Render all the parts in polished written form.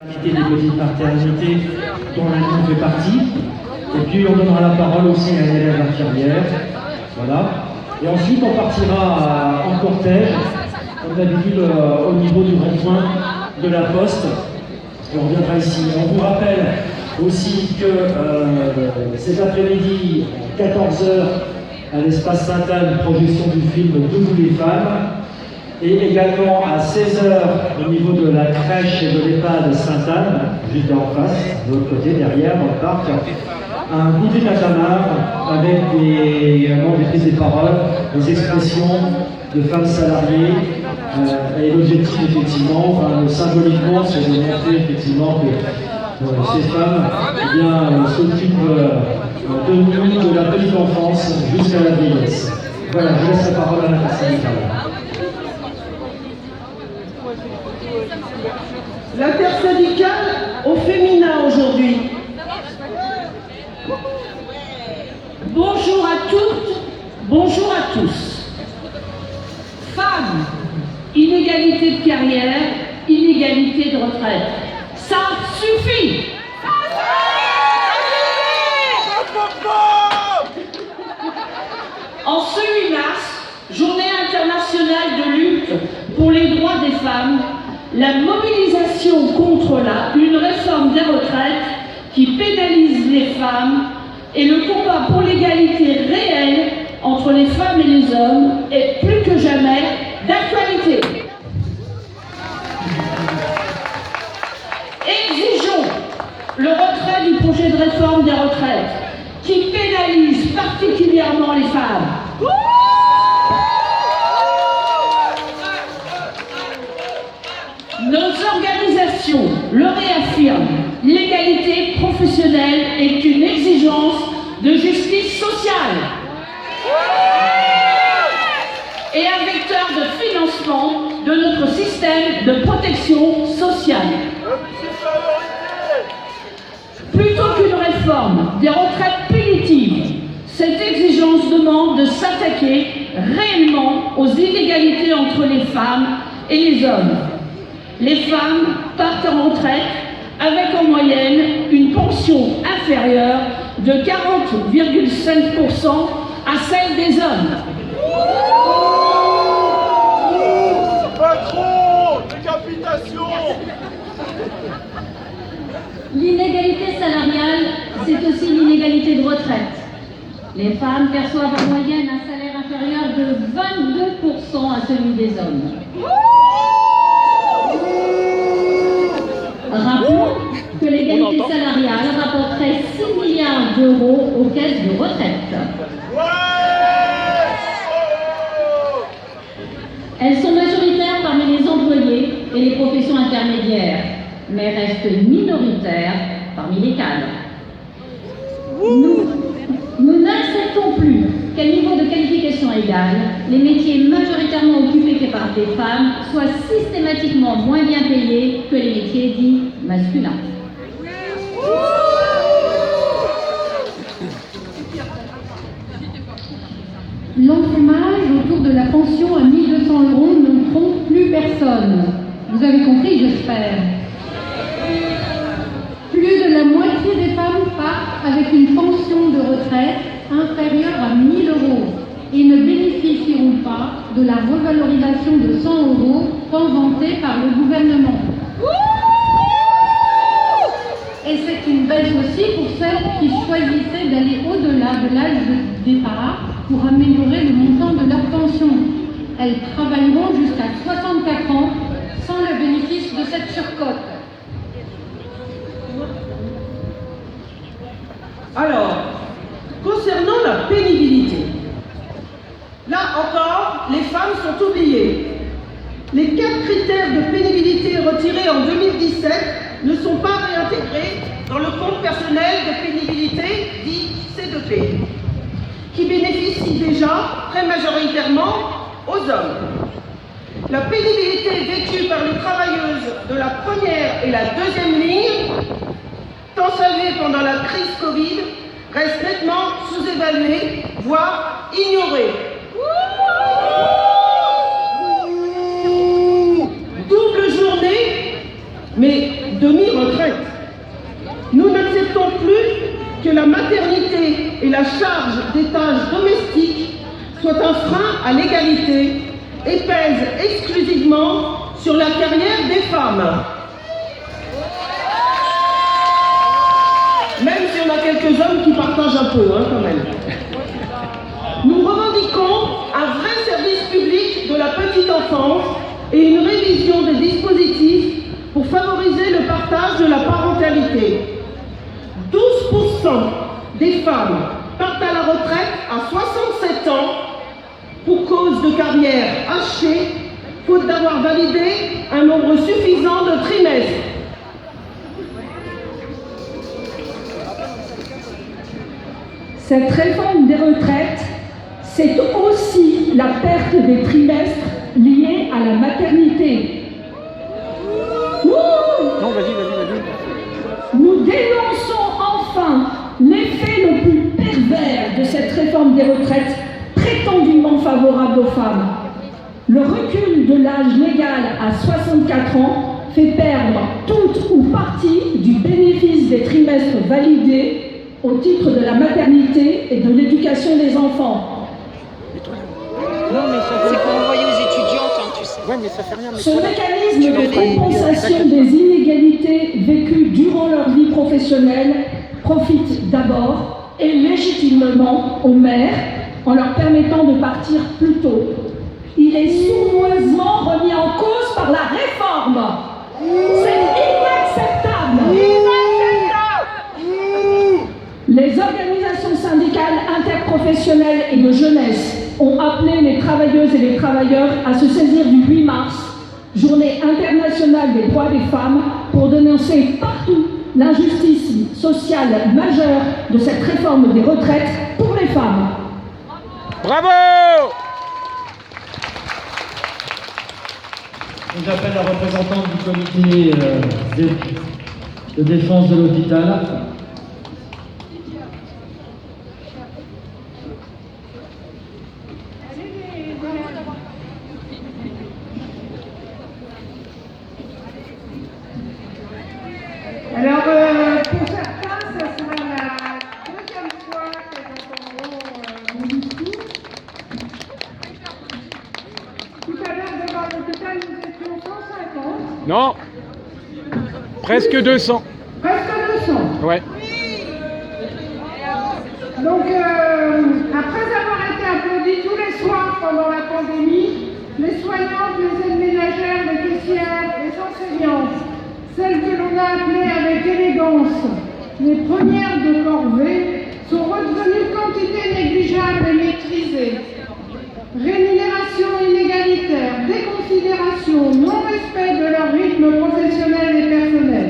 Des petites maternités dont la Lyon fait partie. Et puis on donnera la parole aussi à une élève infirmière. Voilà. Et ensuite on partira en cortège, comme d'habitude au niveau du rond-point de la Poste. Et on reviendra ici. On vous rappelle aussi que cet après-midi, 14h, à l'espace Sainte-Anne, projection du film Debout les femmes. Et également à 16h au niveau de la crèche et de l'EHPAD Sainte-Anne, juste en face, de l'autre côté, derrière, dans le parc, un goûter d'Atamar avec des prises de parole, des expressions de femmes salariées. Et l'objectif, effectivement, symboliquement, c'est de montrer effectivement que ces femmes s'occupent de nous, de la petite enfance jusqu'à la vieillesse. Voilà, je laisse la parole à la personne. L'intersyndicale au féminin aujourd'hui. Bonjour à toutes, bonjour à tous. Femmes, inégalité de carrière, inégalité de retraite. Ça suffit! En ce 8 mars, journée internationale de lutte pour les droits des femmes, la mobilisation contre une réforme des retraites qui pénalise les femmes et le combat pour l'égalité réelle entre les femmes et les hommes est plus que jamais d'actualité. Exigeons le retrait du projet de réforme des retraites qui pénalise particulièrement les femmes. Nos organisations le réaffirment, l'égalité professionnelle est une exigence de justice sociale et un vecteur de financement de notre système de protection sociale. Plutôt qu'une réforme des retraites punitives, cette exigence demande de s'attaquer réellement aux inégalités entre les femmes et les hommes. Les femmes partent en retraite avec en moyenne une pension inférieure de 40,5% à celle des hommes. Patron, décapitation. L'inégalité salariale, c'est aussi l'inégalité de retraite. Les femmes perçoivent en moyenne un salaire inférieur de 22% à celui des hommes. Rappelons que l'égalité salariale rapporterait 6 milliards d'euros aux caisses de retraite. Elles sont majoritaires parmi les employés et les professions intermédiaires, mais restent minoritaires parmi les cadres. Nous n'acceptons plus qu'à niveau de qualification égale, les métiers majoritairement occupés par des femmes soient systématiquement moins bien payés que les métiers dits masculins. L'enfumage autour de la pension à 1 200 € ne trompe plus personne. Vous avez compris, j'espère. Plus de la moitié des femmes partent avec une pension de retraite inférieure à 1 000 € et ne bénéficieront pas de la revalorisation de 100 € tant vantée par le gouvernement. Et c'est une baisse aussi pour celles qui choisissaient d'aller au-delà de l'âge de départ pour améliorer le montant de leur pension. Elles travailleront jusqu'à 64 ans sans le bénéfice de cette surcote. Alors, concernant la pénibilité, là encore, les femmes sont oubliées. Les 4 critères de pénibilité retirés en 2017 ne sont pas réintégrés dans le compte personnel de pénibilité, dit C2P, qui bénéficie déjà très majoritairement aux hommes. La pénibilité vécue par les travailleuses de la première et la deuxième ligne, tant saluée pendant la crise Covid, reste nettement sous-évaluée, voire ignorée. Double journée, mais demi-retraite. Nous n'acceptons plus que la maternité et la charge des tâches domestiques soient un frein à l'égalité et pèsent exclusivement sur la carrière des femmes. Même si on a quelques hommes qui partagent un peu, quand même. Nous revendiquons un vrai service public de la petite enfance et une révision des dispositifs pour favoriser le partage de la parentalité. 12% des femmes partent à la retraite à 67 ans pour cause de carrière hachée, faute d'avoir validé un nombre suffisant de trimestres. Cette réforme des retraites, c'est aussi la perte des trimestres liés à la maternité. Non, vas-y. Nous dénonçons enfin l'effet le plus pervers de cette réforme des retraites prétendument favorable aux femmes. Le recul de l'âge légal à 64 ans fait perdre toute ou partie du bénéfice des trimestres validés au titre de la maternité et de l'éducation des enfants. Non, mais ça C'est pour envoyer aux étudiantes, tu sais. Ouais, mais ça fait rien. Mais Ce mécanisme de compensation des inégalités vécues durant leur vie professionnelle profite d'abord et légitimement aux mères en leur permettant de partir plus tôt. Il est sournoisement remis en cause par la réforme. C'est inacceptable. Les organisations syndicales interprofessionnelles et de jeunesse ont appelé les travailleuses et les travailleurs à se saisir du 8 mars, journée internationale des droits des femmes, pour dénoncer partout l'injustice sociale majeure de cette réforme des retraites pour les femmes. bravo! J'appelle la représentante du comité de défense de l'hôpital. Alors, pour certains, ce sera la deuxième fois que nous entendrons mon discours. Tout à l'heure, devant l'hôpital, nous étions 150. Non, presque 200. Presque 200. Ouais. Donc, après avoir été applaudis tous les soirs pendant la pandémie, les soignantes, les aides ménagères, les caissières, les enseignantes, celles que l'on a appelées avec élégance les premières de corvée, sont redevenues quantité négligeable et maîtrisée. Rémunération inégalitaire, déconsidération, non-respect de leur rythme professionnel et personnel.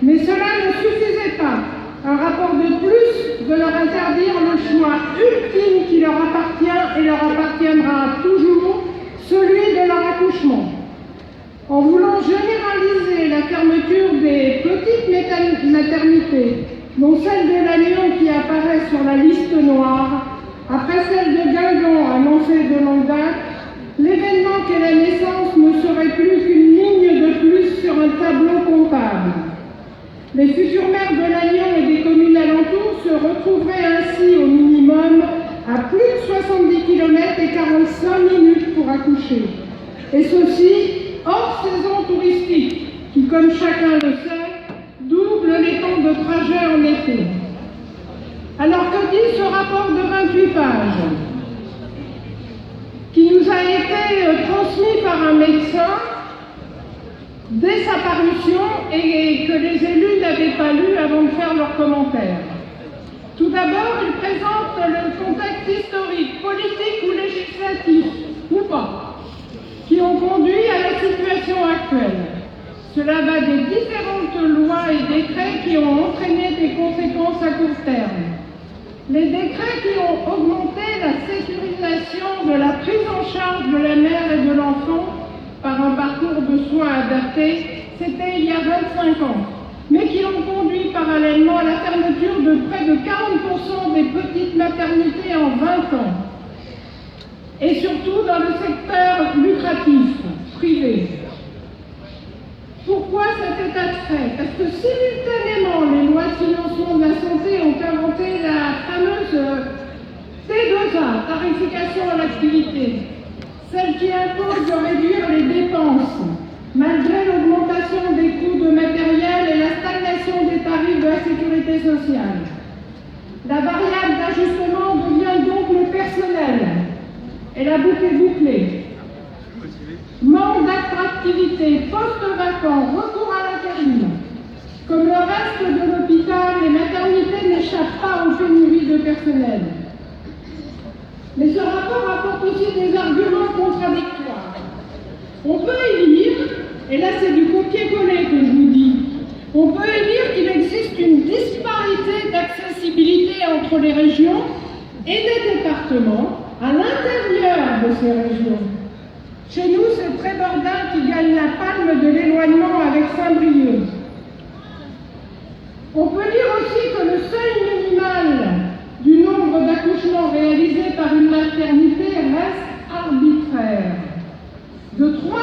Mais cela ne suffisait pas. Un rapport de plus de leur interdire le choix ultime qui leur appartient et leur appartiendra toujours, celui de leur accouchement. En voulant généraliser la fermeture des petites maternités, dont celle de Lannion qui apparaît sur la liste noire, après celle de Guingamp annoncée de longue date, l'événement qu'est la naissance ne serait plus qu'une ligne de plus sur un tableau comptable. Les futures mères de Lannion et des communes alentours se retrouveraient ainsi au minimum à plus de 70 km et 45 minutes pour accoucher. Et ceci hors saison touristique, qui, comme chacun le sait, double les temps de trajet en été. Alors que dit ce rapport de 28 pages, qui nous a été transmis par un médecin dès sa parution et que les élus n'avaient pas lu avant de faire leurs commentaires? Tout d'abord, il présente le contexte historique, politique ou législatif, ou pas, qui ont conduit à la situation actuelle. Cela va des différentes lois et décrets qui ont entraîné des conséquences à court terme. Les décrets qui ont augmenté la sécurisation de la prise en charge de la mère et de l'enfant par un parcours de soins adapté, c'était il y a 25 ans, mais qui ont conduit parallèlement à la fermeture de près de 40% des petites maternités en 20 ans. Et surtout dans le secteur lucratif, privé. Pourquoi Pourquoi cet état de fait? Parce que simultanément, les lois de financement de la santé ont inventé la fameuse T2A, tarification à l'activité, celle qui impose de réduire les dépenses, malgré l'augmentation des coûts de matériel et la stagnation des tarifs de la sécurité sociale. La variable d'ajustement devient donc le personnel, et la boucle est bouclée. Manque d'attractivité, postes vacants, recours à l'intérim. Comme le reste de l'hôpital, les maternités n'échappent pas aux pénuries de personnel. Mais ce rapport apporte aussi des arguments contradictoires. On peut y lire, et là c'est du copier-coller que je vous dis, on peut y lire qu'il existe une disparité d'accessibilité entre les régions et des départements à l'intérieur de ces régions. Chez nous, c'est Trébordain qui gagne la palme de l'éloignement avec Saint-Brieuc. On peut lire aussi que le seuil minimal du nombre d'accouchements réalisés par une maternité reste arbitraire. De 300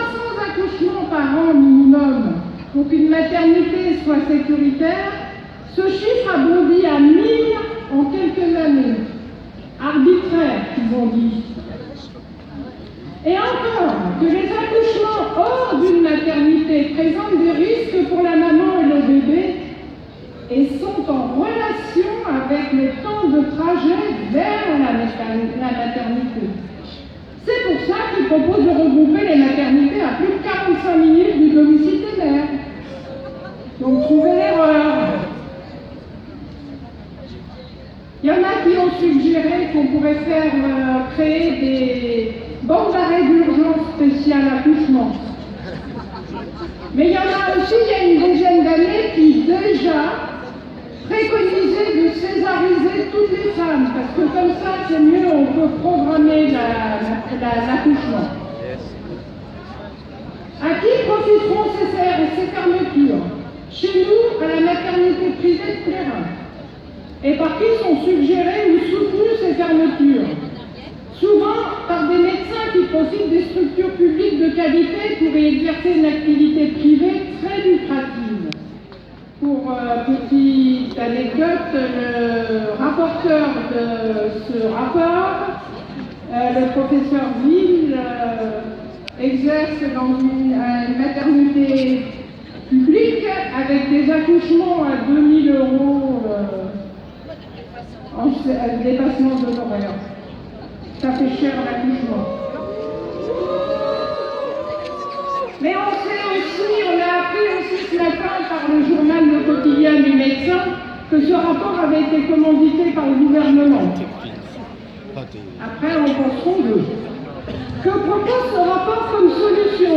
accouchements par an minimum pour qu'une maternité soit sécuritaire, ce chiffre a bondi à 1000 en quelques années. Arbitraire, ils ont dit. Et encore, que les accouchements hors d'une maternité présentent des risques pour la maman et le bébé et sont en relation avec les temps de trajet vers la maternité. C'est pour ça qu'ils proposent de regrouper les maternités à plus de 45 minutes du domicile des mères. Donc trouvez l'erreur. Il y en a qui ont suggéré qu'on pourrait créer des banques d'arrêt d'urgence spéciales accouchement. Mais il y en a aussi, il y a une dizaine d'années, qui déjà préconisaient de césariser toutes les femmes, parce que comme ça, c'est mieux, on peut programmer l'accouchement. À qui profiteront ces fermetures? Chez nous, à la maternité privée de Plérin. Et par qui sont suggérées ou soutenues ces fermetures? Souvent par des médecins qui profitent des structures publiques de qualité pour y exercer une activité privée très lucrative. Pour petite anecdote, le rapporteur de ce rapport, le professeur Ville, exerce dans une maternité publique avec des accouchements à 2000 € en dépassement d'honoraires. Ça fait cher l'accouchement. Mais on sait aussi, on a appris aussi ce matin par le journal Le Quotidien du médecin que ce rapport avait été commandité par le gouvernement. Après, on pensera d'eux. Que propose ce rapport comme solution?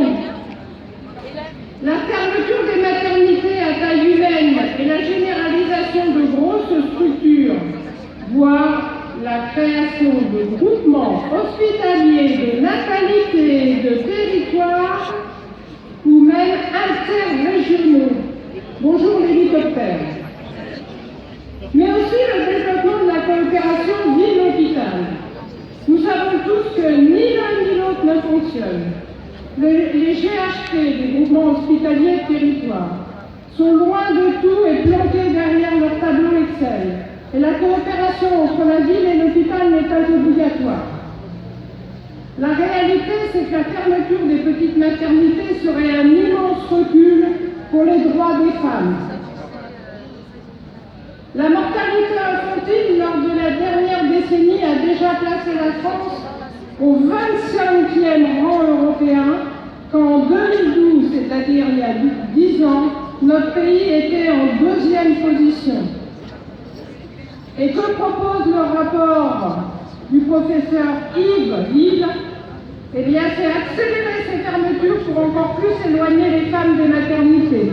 La fermeture des maternités à taille humaine et la généralisation de grosses structures, voire la création de groupements hospitaliers, de natalité, de territoires ou même interrégionaux. Bonjour l'hélicoptère. Mais aussi le développement de la coopération ville-hôpital. Nous savons tous que ni l'un ni l'autre ne fonctionne. Les GHT, les groupements hospitaliers de territoire, sont loin de tout et plantés derrière leur tableau Excel. Et la coopération entre la ville et l'hôpital n'est pas obligatoire. La réalité, c'est que la fermeture des petites maternités serait un immense recul pour les droits des femmes. La mortalité infantile lors de la dernière décennie a déjà placé la France au 25e rang européen, quand en 2012, c'est-à-dire il y a 10 ans, notre pays était en 2e position. Et que propose le rapport du professeur Yves Ville? Eh bien, c'est accélérer ces fermetures pour encore plus éloigner les femmes des maternités.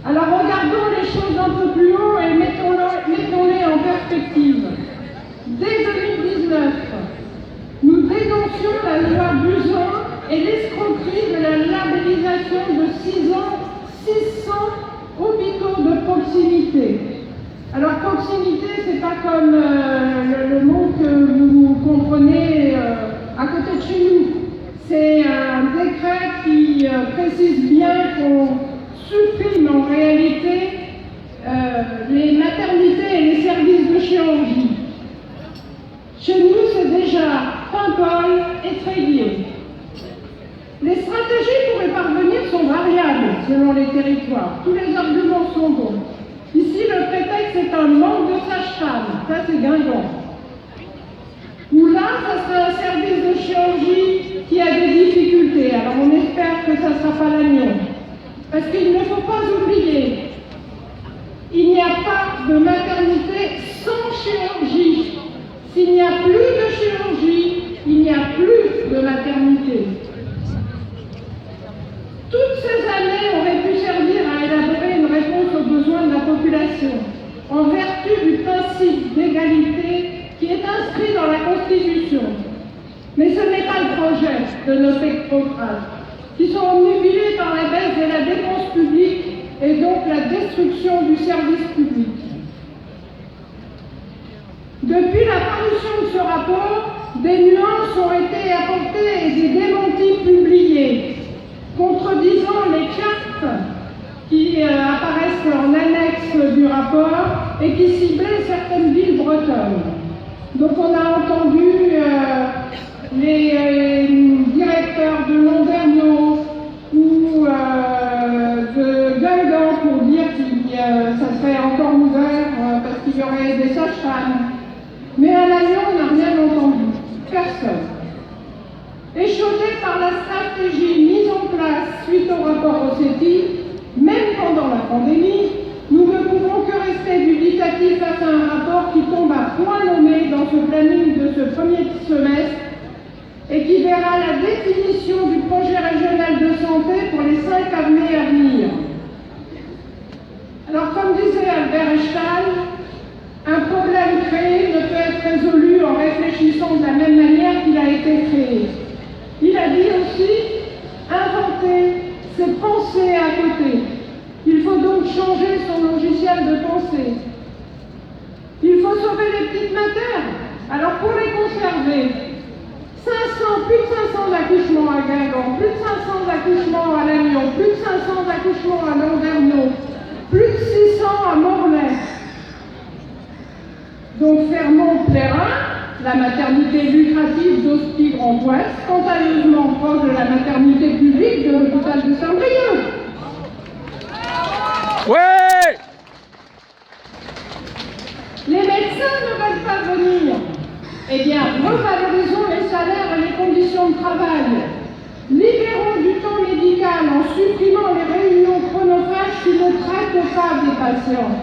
Alors regardons les choses un peu plus haut et mettons-les en perspective. Dès 2019, nous dénoncions la loi Buzyn et l'escroquerie de la labellisation de 600 hôpitaux de proximité. Alors proximité, c'est pas comme le mot que vous comprenez à côté de chez nous. C'est un décret qui qui précise bien qu'on supprime en réalité les maternités et les services de chirurgie. Chez nous, c'est déjà Paimpol et Tréguier. Les stratégies pour y parvenir sont variables selon les territoires. Tous les arguments sont bons. Ici, le prétexte est un manque de sages-femmes. Ça, c'est Guingamp. Ou là, ça sera un service de chirurgie qui a des difficultés. Alors, on espère que ça ne sera pas l'Agnon. Parce qu'il ne faut pas oublier, il n'y a pas de maternité sans chirurgie. S'il n'y a plus de chirurgie, il n'y a plus de maternité. Toutes ces années auraient pu servir à élaborer une réponse aux besoins de la population, en vertu du principe d'égalité qui est inscrit dans la Constitution. Mais ce n'est pas le projet de nos technocrates, qui sont obnubilés par la baisse de la dépense publique et donc la destruction du service public. Depuis la parution de ce rapport, des nuances ont été apportées et des démentis publiés, contredisant les cartes qui apparaissent en annexe du rapport et qui ciblaient certaines villes bretonnes. Donc on a entendu les directeurs de Landerneau ou de Guingamp pour dire que ça serait encore ouvert parce qu'il y aurait des sages-femmes. Mais à Lannion, on n'a rien entendu. Personne. Échaudé par la stratégie mise en place suite au rapport Rossetti, même pendant la pandémie, nous ne pouvons que rester dubitatifs face à un rapport qui tombe à point nommé dans ce planning de ce premier semestre et qui verra la définition du projet régional de santé pour les 5 années à venir. Alors, comme disait Albert Einstein, un problème créé ne peut être résolu en réfléchissant de la même manière qu'il a été créé. Il a dit aussi, inventer, c'est penser à côté. Il faut donc changer son logiciel de pensée. Il faut sauver les petites matères. Alors pour les conserver, plus de 500 accouchements à Guingamp, plus de 500 accouchements à Lannion, plus de 500 accouchements à Landerneau, plus de 600 à Morlaix. Donc Fermont-Plérin, la maternité lucrative d'Hospy Grand Ouest, scandaleusement proche de la maternité publique de l'hôpital de Saint-Brieuc. Ouais! Les médecins ne veulent pas venir. Eh bien, revalorisons les salaires et les conditions de travail. Libérons du temps médical en supprimant les réunions chronophages qui ne traitent pas des patients.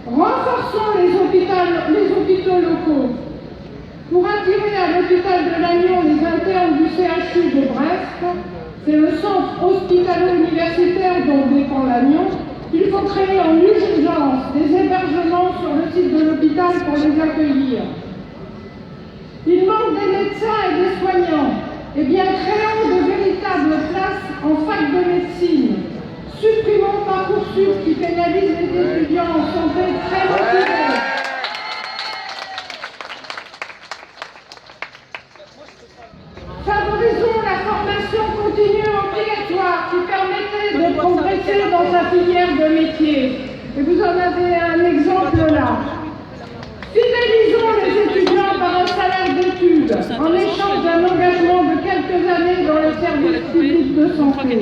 Renforçons les hôpitaux locaux. Pour attirer à l'hôpital de Lannion les internes du CHU de Brest, c'est le centre hospitalo-universitaire dont dépend Lannion, il faut créer en urgence des hébergements sur le site de l'hôpital pour les accueillir. Il manque des médecins et des soignants. Eh bien, créons de véritables places en fac de médecine. Supprimons Parcoursup qui pénalise les étudiants en santé très motivés. Favorisons la formation continue obligatoire qui permettait de progresser dans sa filière de métier. Et vous en avez un exemple là. Fidélisons les étudiants par un salaire d'études en échange d'un engagement de quelques années dans le service public de santé.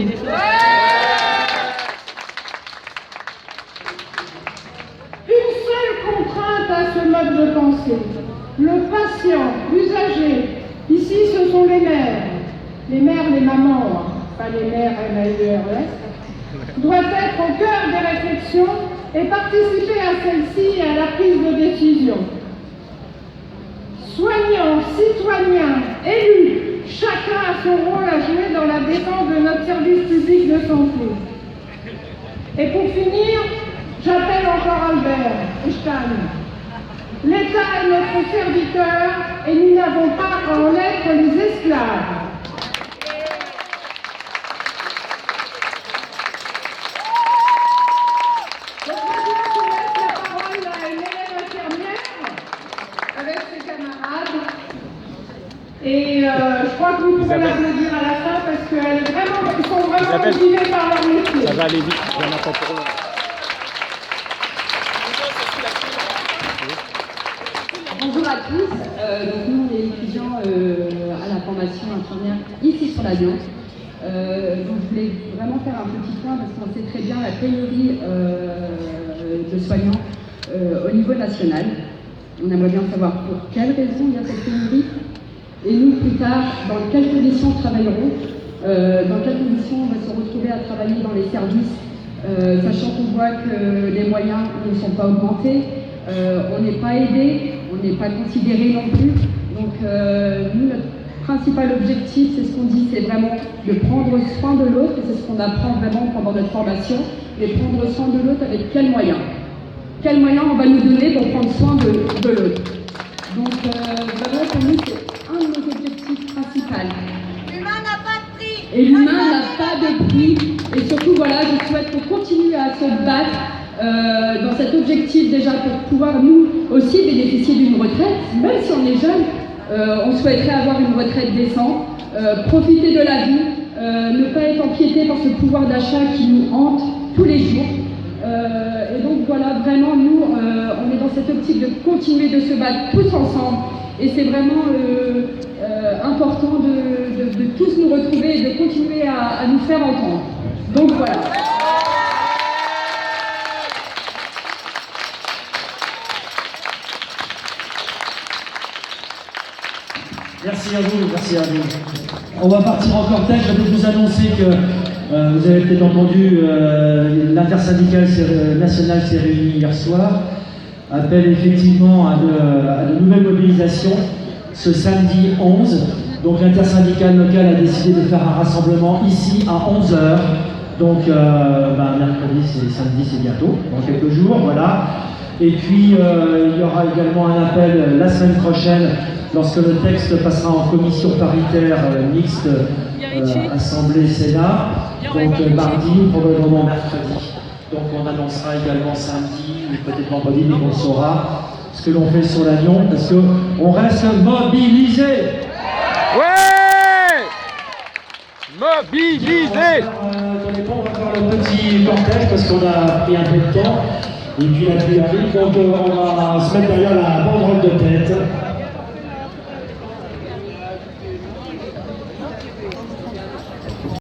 Une seule contrainte à ce mode de pensée. Le patient, l'usager, ici ce sont les mères, les mamans, pas les mères MAURS, doivent être au cœur des réflexions et participer à celle-ci et à la prise de décision. Soignants, citoyens, élus, chacun a son rôle à jouer dans la défense de notre service public de santé. Et pour finir, j'appelle encore Albert Einstein. L'État est notre serviteur et nous n'avons pas à en être les esclaves. Donc maintenant, je laisse la parole à une élève infirmière avec ses camarades. Et je crois que nous pouvons l'applaudir. vraiment Isabelle, motivés par leur métier. ça va aller vite, il y en a pas pour eux. Bonjour à tous, donc nous on est étudiants à la formation infirmière ici sur la Lyon. Donc je voulais vraiment faire un petit point parce qu'on sait très bien la pénurie de soignants au niveau national. On aimerait bien savoir pour quelles raisons il y a cette pénurie et nous plus tard dans quelles conditions travaillerons, dans quelles conditions on va se retrouver à travailler dans les services, sachant qu'on voit que les moyens ne sont pas augmentés, on n'est pas aidé, on n'est pas considéré non plus. Donc nous, notre principal objectif, c'est ce qu'on dit, c'est vraiment de prendre soin de l'autre, et c'est ce qu'on apprend vraiment pendant notre formation, mais prendre soin de l'autre avec quels moyens? Quels moyens on va nous donner pour prendre soin de l'autre? Donc vraiment pour nous, c'est un de nos objectifs principaux. L'humain n'a pas de prix. Et l'humain n'a pas de prix. Et surtout, voilà, je souhaite qu'on continue à se battre dans cet objectif déjà pour pouvoir nous aussi bénéficier d'une retraite, même si on est jeune. On souhaiterait avoir une retraite décente, profiter de la vie, ne pas être empiété par ce pouvoir d'achat qui nous hante tous les jours. Et donc voilà, vraiment nous, on est dans cette optique de continuer de se battre tous ensemble. Et c'est vraiment important de tous nous retrouver et de continuer à nous faire entendre. Donc voilà. Merci à vous, merci à vous. On va partir en cortège. Je vais vous annoncer que vous avez peut-être entendu, l'intersyndicale nationale s'est réunie hier soir, appelle effectivement à de nouvelles mobilisations ce samedi 11. Donc l'intersyndicale locale a décidé de faire un rassemblement ici à 11h. Donc mercredi, samedi, c'est bientôt, dans quelques jours, voilà. Et puis il y aura également un appel la semaine prochaine lorsque le texte passera en commission paritaire mixte Assemblée-Sénat, donc mardi ou probablement mercredi. Donc on annoncera également samedi ou peut-être vendredi, mais on saura ce que l'on fait sur la Lyon, parce qu'on reste mobilisé. Ouais, mobilisé. On va faire le petit cortège parce qu'on a pris un peu de temps et puis la pluie arrive, donc on va se mettre derrière la banderole de tête.